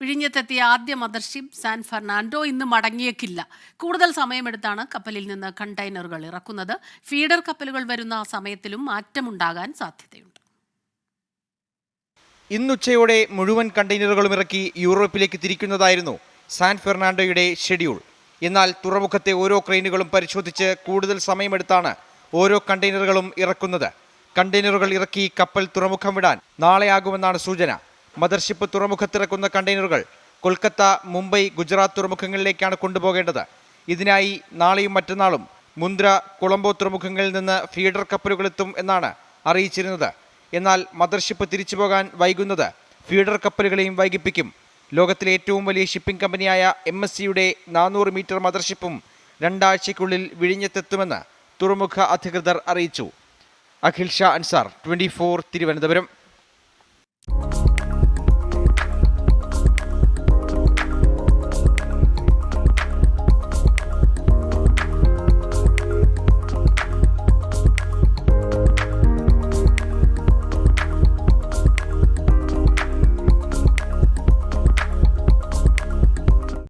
വിഴിഞ്ഞത്തെത്തിയ ആദ്യ mothership San Fernando ഇന്ന് മടങ്ങിയേക്കില്ല. കൂടുതൽ സമയമെടുത്താണ് കപ്പലിൽ നിന്ന് കണ്ടെയ്നറുകൾ ഇറക്കുന്നത്. ഫീഡർ കപ്പലുകൾ വരുന്ന സമയത്തിലും മാറ്റമുണ്ടാകാൻ സാധ്യതയുണ്ട്. ഇന്നുച്ചയോടെ മുഴുവൻ കണ്ടെയ്നറുകളും ഇറക്കി യൂറോപ്പിലേക്ക് തിരിക്കുന്നതായിരുന്നു സാൻ ഫെർണാണ്ടോയുടെ ഷെഡ്യൂൾ. എന്നാൽ തുറമുഖത്തെ ഓരോ ക്രെയിനുകളും പരിശോധിച്ച് കൂടുതൽ സമയമെടുത്താണ് ഓരോ കണ്ടെയ്നറുകളും ഇറക്കുന്നത്. കണ്ടെയ്നറുകൾ ഇറക്കി കപ്പൽ തുറമുഖം വിടാൻ നാളെയാകുമെന്നാണ് സൂചന. മദർഷിപ്പ് തുറമുഖത്തിറക്കുന്ന കണ്ടെയ്നറുകൾ കൊൽക്കത്ത, മുംബൈ, ഗുജറാത്ത് തുറമുഖങ്ങളിലേക്കാണ് കൊണ്ടുപോകേണ്ടത്. ഇതിനായി നാളെയും മറ്റന്നാളും മുന്ദ്ര, കൊളംബോ തുറമുഖങ്ങളിൽ നിന്ന് ഫീഡർ കപ്പലുകളെത്തും എന്നാണ് അറിയിച്ചിരുന്നത്. എന്നാൽ മദർഷിപ്പ് തിരിച്ചുപോകാൻ വൈകുന്നത് ഫീഡർ കപ്പലുകളെയും വൈകിപ്പിക്കും. ലോകത്തിലെ ഏറ്റവും വലിയ ഷിപ്പിംഗ് കമ്പനിയായ MSCയുടെ 400 മീറ്റർ മദർഷിപ്പും 2 ആഴ്ചയ്ക്കുള്ളിൽ വിഴിഞ്ഞത്തെത്തുമെന്ന് തുറമുഖ അധികൃതർ അറിയിച്ചു. അഖിൽ ഷാ അൻസാർ, 24 തിരുവനന്തപുരം.